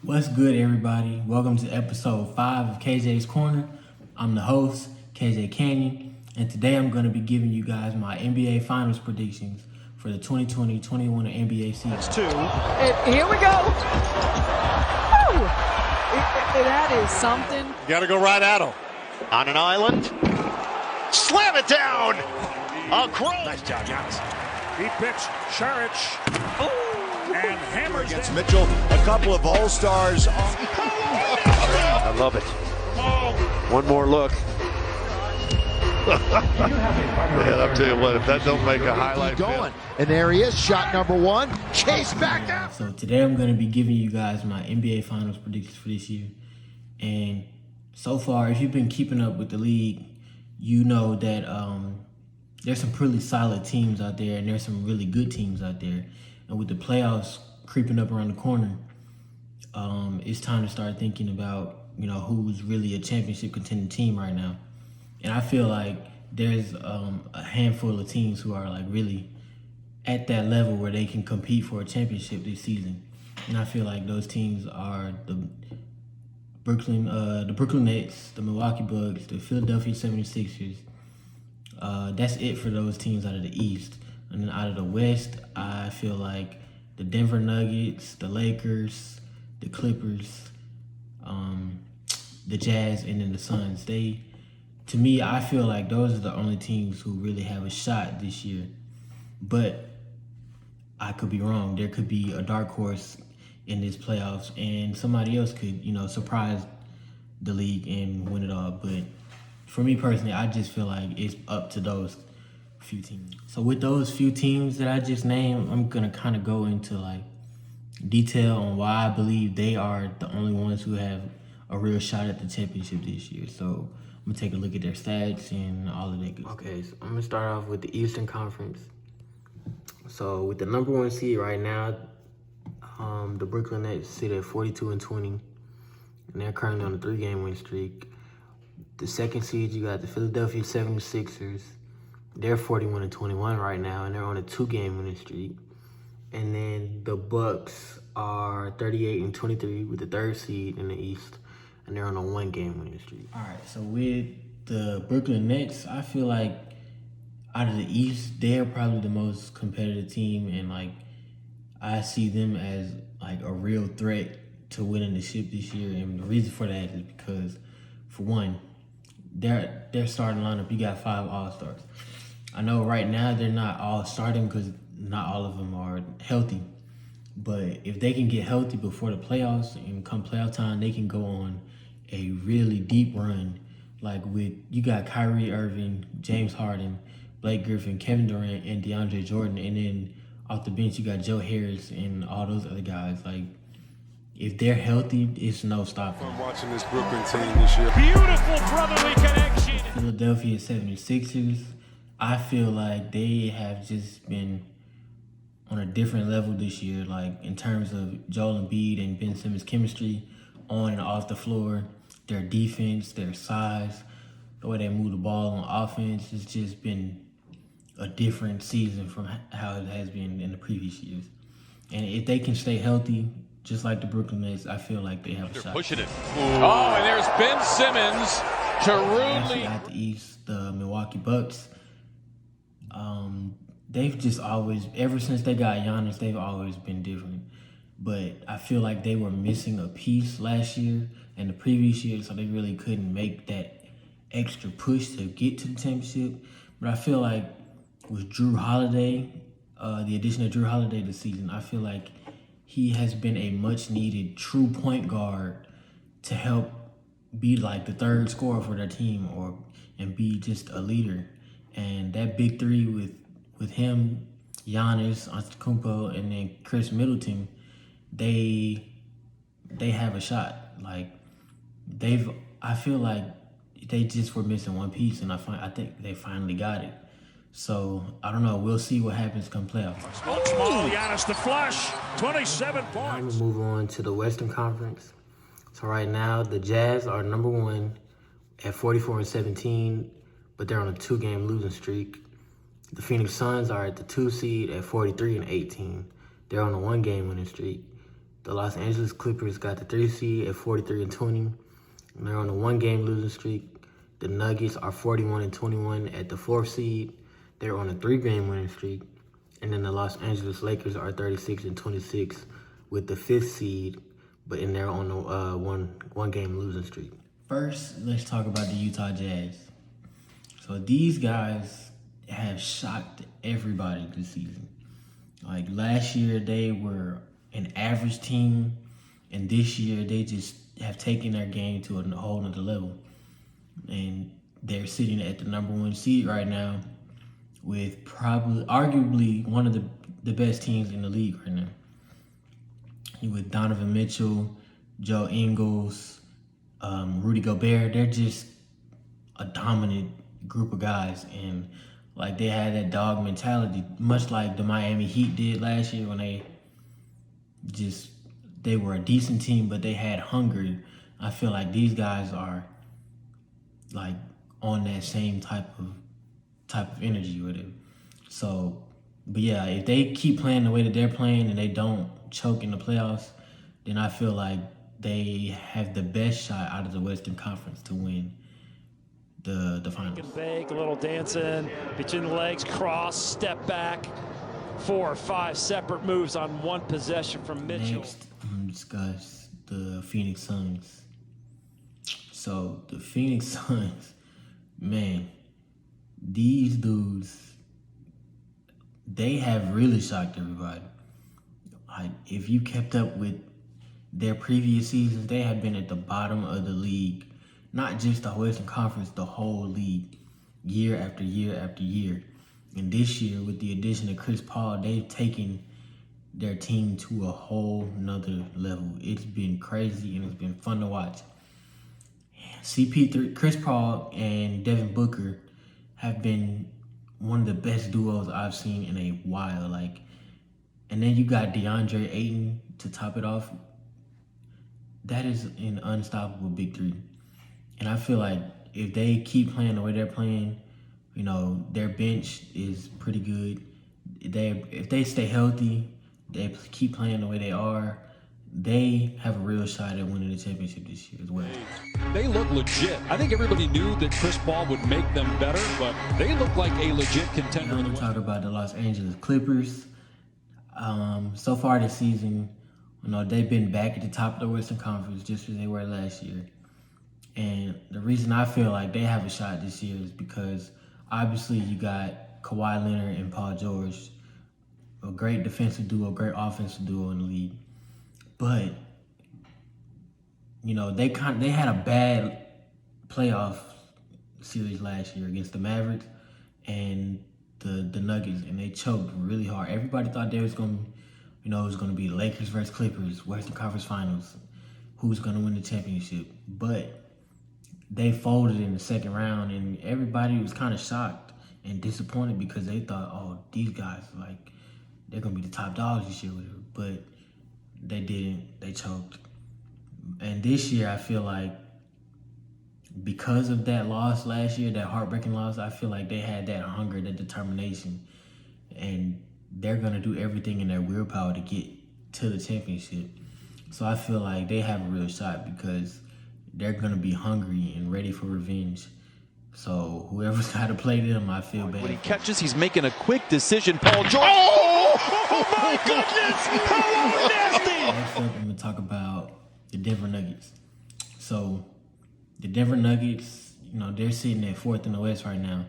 What's good, everybody? Welcome to episode 5 of KJ's Corner. I'm the host, KJ Canyon, and today I'm going to be giving you guys my NBA Finals predictions for the 2020-21 NBA season. That's two. And here we go. Woo! That is something. You got to go right at him. On an island. Slam it down. Across. Nice job, Giannis. Deep pitch. Saric. And hammers against Mitchell. A couple of all-stars. I love it. One more look. Man, I'll tell you what, if that don't make a highlight Going. And there he is, shot number one. Chase back out. So today I'm going to be giving you guys my NBA Finals predictions for this year. And so far, if you've been keeping up with the league, you know that there's some pretty solid teams out there and there's some really good teams out there. And with the playoffs creeping up around the corner, it's time to start thinking about, who's really a championship contending team right now. And I feel like there's a handful of teams who are like really at that level where they can compete for a championship this season. And I feel like those teams are the Brooklyn Nets, the Milwaukee Bucks, the Philadelphia 76ers. That's it for those teams out of the East. And then out of the West, I feel like the Denver Nuggets, the Lakers, the Clippers, the Jazz, and then the Suns. To me, I feel like those are the only teams who really have a shot this year. But I could be wrong. There could be a dark horse in this playoffs, and somebody else could, surprise the league and win it all. But for me personally, I just feel like it's up to those few teams. So with those few teams that I just named, I'm gonna kind of go into like detail on why I believe they are the only ones who have a real shot at the championship this year. So I'm gonna take a look at their stats and all of that good stuff. Okay, so I'm gonna start off with the Eastern Conference. So with the number one seed right now, the Brooklyn Nets sit at 42-20, and they're currently on a 3-game win streak. The second seed, you got the Philadelphia 76ers. They're 41-21 right now, and they're on a 2-game winning streak. And then the Bucks are 38-23 with the third seed in the East, and they're on a 1-game winning streak. All right, so with the Brooklyn Nets, I feel like out of the East, they're probably the most competitive team, and like I see them as like a real threat to winning the ship this year. And the reason for that is because, for one, their starting lineup, you got 5 All-Stars. I know right now they're not all starting because not all of them are healthy. But if they can get healthy before the playoffs and come playoff time, they can go on a really deep run. Like you got Kyrie Irving, James Harden, Blake Griffin, Kevin Durant, and DeAndre Jordan. And then off the bench, you got Joe Harris and all those other guys. Like, if they're healthy, it's no stopping. I'm watching this Brooklyn team this year. Beautiful brotherly connection. Philadelphia 76ers, I feel like they have just been on a different level this year, like in terms of Joel Embiid and Ben Simmons' chemistry on and off the floor, their defense, their size, the way they move the ball on offense. It's just been a different season from how it has been in the previous years. And if they can stay healthy, just like the Brooklyn Nets, I feel like they have a shot. Pushing it. Oh, and there's Ben Simmons to rudely. At the East, the Milwaukee Bucks, they've just always, ever since they got Giannis, they've always been different. But I feel like they were missing a piece last year and the previous year, so they really couldn't make that extra push to get to the championship. But I feel like with Drew Holiday, the addition of Drew Holiday this season, I feel like he has been a much-needed true point guard to help be like the third scorer for their team and be just a leader. And that big three with him, Giannis Antetokounmpo, and then Chris Middleton, they have a shot. Like I feel like they just were missing one piece, and I think they finally got it. So I don't know. We'll see what happens come playoffs. Small Giannis the flush. 27 points. I'm gonna move on to the Western Conference. So right now the Jazz are number one at 44-17, but they're on a 2-game losing streak. The Phoenix Suns are at the 2 seed at 43-18. They're on a 1-game winning streak. The Los Angeles Clippers got the 3 seed at 43-20. And they're on a 1-game losing streak. The Nuggets are 41-21 at the 4th seed. They're on a 3-game winning streak. And then the Los Angeles Lakers are 36-26 with the 5th seed, but they're on a one-game losing streak. First, let's talk about the Utah Jazz. So these guys have shocked everybody this season. Like last year, they were an average team, and this year they just have taken their game to a whole nother level. And they're sitting at the number 1 seed right now with arguably one of the best teams in the league right now. With Donovan Mitchell, Joe Ingles, Rudy Gobert, they're just a dominant group of guys. And like they had that dog mentality, much like the Miami Heat did last year when they were a decent team, but they had hunger. I feel like these guys are like on that same type of energy with it. So, but yeah, if they keep playing the way that they're playing and they don't choke in the playoffs, then I feel like they have the best shot out of the Western Conference to win the finals. Bake, a little dancing between the legs, cross, step back, 4 or 5 separate moves on one possession from Mitchell. Next, I'm gonna discuss the Phoenix Suns. So the Phoenix Suns, man, these dudes, they have really shocked everybody. Like, if you kept up with their previous seasons, they have been at the bottom of the league. Not just the Western Conference, the whole league, year after year after year. And this year, with the addition of Chris Paul, they've taken their team to a whole nother level. It's been crazy and it's been fun to watch. CP3, Chris Paul and Devin Booker have been one of the best duos I've seen in a while. Like, and then you got DeAndre Ayton to top it off. That is an unstoppable big three. And I feel like if they keep playing the way they're playing, you know, their bench is pretty good. If they stay healthy, they keep playing the way they are, they have a real shot at winning the championship this year as well. They look legit. I think everybody knew that Chris Paul would make them better, but they look like a legit contender. I'm going to talk about the Los Angeles Clippers. So far this season, you know, they've been back at the top of the Western Conference just as they were last year. And the reason I feel like they have a shot this year is because obviously you got Kawhi Leonard and Paul George, a great defensive duo, great offensive duo in the league. But, you know, they had a bad playoff series last year against the Mavericks and the Nuggets, and they choked really hard. Everybody thought they was going to, you know, it was going to be Lakers versus Clippers, Western Conference Finals, who's going to win the championship. But they folded in the second round, and everybody was kind of shocked and disappointed because they thought, oh, these guys, like, they're going to be the top dogs this year. But they didn't. They choked. And this year, I feel like because of that loss last year, that heartbreaking loss, I feel like they had that hunger, that determination, and they're going to do everything in their willpower to get to the championship. So I feel like they have a real shot because they're going to be hungry and ready for revenge. So whoever's got to play them, I feel bad. When he catches, he's making a quick decision. Paul George. Oh my goodness! How nasty! Next up, I'm going to talk about the Denver Nuggets. So the Denver Nuggets, you know, they're sitting at 4th in the West right now.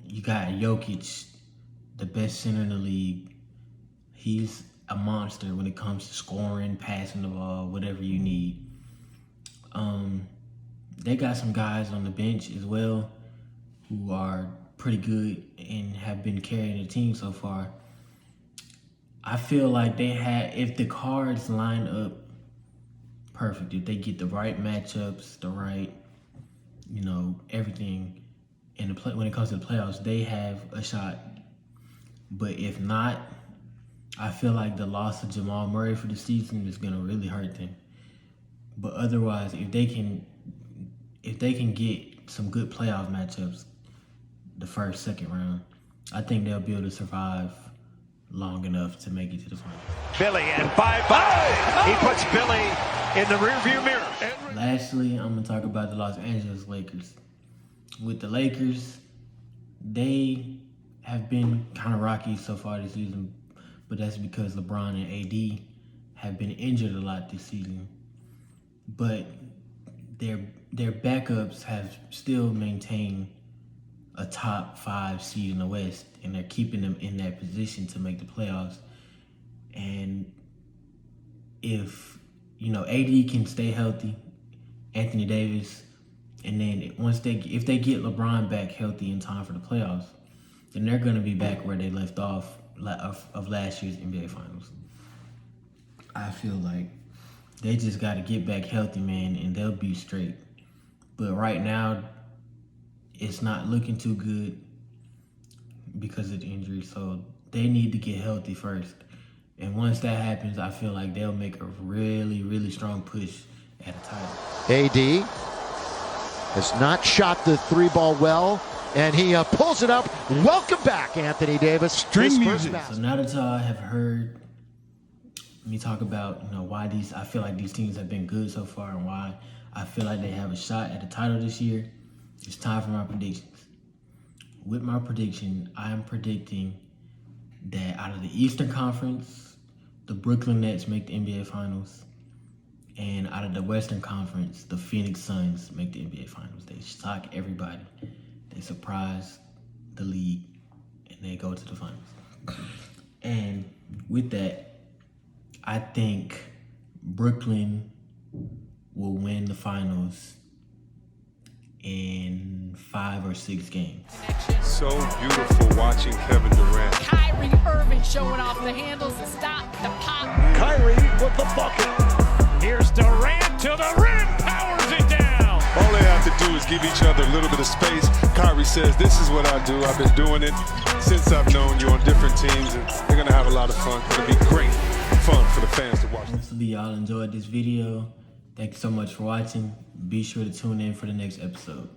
You got Jokic, the best center in the league. He's a monster when it comes to scoring, passing the ball, whatever you need. They got some guys on the bench as well who are pretty good and have been carrying the team so far. I feel like if the cards line up perfect, if they get the right matchups, the right, you know, everything when it comes to the playoffs, they have a shot. But if not, I feel like the loss of Jamal Murray for the season is gonna really hurt them. But otherwise, if they can get some good playoff matchups, the first, second round, I think they'll be able to survive long enough to make it to the finals. Billy, and bye-bye. He puts Billy in the rearview mirror. Lastly, I'm going to talk about the Los Angeles Lakers. With the Lakers, they have been kind of rocky so far this season, but that's because LeBron and AD have been injured a lot this season. But their backups have still maintained a top 5 seed in the West, and they're keeping them in that position to make the playoffs. And if, AD can stay healthy, Anthony Davis, and then if they get LeBron back healthy in time for the playoffs, then they're going to be back where they left off of last year's NBA Finals. I feel like they just got to get back healthy, man, and they'll be straight. But right now, it's not looking too good because of the injury, so they need to get healthy first. And once that happens, I feel like they'll make a really, really strong push at a title. AD has not shot the 3-ball well, and he pulls it up. Welcome back, Anthony Davis. String music. So now that y'all have heard me talk about, why I feel like these teams have been good so far and why I feel like they have a shot at the title this year, it's time for my predictions. With my prediction, I am predicting that out of the Eastern Conference, the Brooklyn Nets make the NBA Finals. And out of the Western Conference, the Phoenix Suns make the NBA Finals. They shock everybody. They surprise the league, and they go to the finals. And with that, I think Brooklyn will win the finals in 5 or 6 games. So beautiful watching Kevin Durant. Kyrie Irving showing off the handles, the stop, the pop. Kyrie with the bucket. Here's Durant to the rim, powers it down. All they have to do is give each other a little bit of space. Kyrie says, this is what I do. I've been doing it since I've known you on different teams, and they're going to have a lot of fun. It's going to be great fun for the fans to watch. Hopefully y'all enjoyed this video. Thank you so much for watching. Be sure to tune in for the next episode.